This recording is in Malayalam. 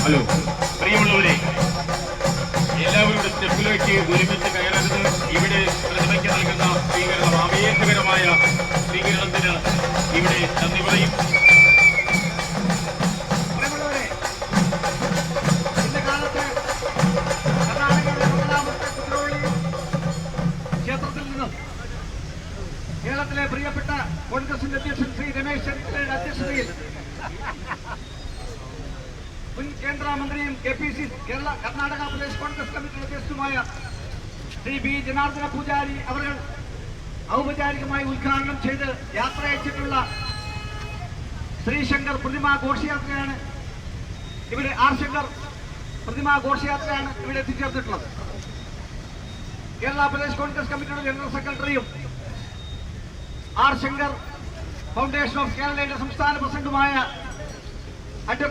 ഹലോ പ്രിയമുള്ളവരെ, എല്ലാവരുടെ സ്റ്റെപ്പിലേക്ക് ഒരുമിച്ച് കയറരുത്. ഇവിടെ പ്രതിമയ്ക്ക് നൽകുന്ന സ്വീകരണം, ആവേശകരമായ സ്വീകരണത്തിന് ഇവിടെ നന്ദി പറയും. കേരളത്തിലെ പ്രിയപ്പെട്ട കോൺഗ്രസിന്റെ അധ്യക്ഷൻ ശ്രീ രമേശ് ചെന്നിത്തലയുടെ അധ്യക്ഷതയിൽ മുൻ കേന്ദ്രമന്ത്രിയും KPC കേരള കർണാടക പ്രദേശ് കോൺഗ്രസ് കമ്മിറ്റിയുടെ അധ്യക്ഷനുമായ ശ്രീ B. ജനാർദ്ദന പൂജാരി അവർ ഔപചാരികമായി ഉദ്ഘാടനം ചെയ്ത് യാത്ര അയച്ചിട്ടുള്ള ശ്രീശങ്കർ പ്രതിമാ ഘോഷയാത്രയാണ് ഇവിടെ ശങ്കർ പ്രതിമാ ഘോഷയാത്രയാണ് ഇവിടെ എത്തിച്ചേർന്നിട്ടുള്ളത്. കേരള പ്രദേശ് കോൺഗ്രസ് കമ്മിറ്റിയുടെ ജനറൽ സെക്രട്ടറിയും ശങ്കർ ഫൗണ്ടേഷൻ ഓഫ് കേരളയുടെ സംസ്ഥാന പ്രസിഡന്റുമായ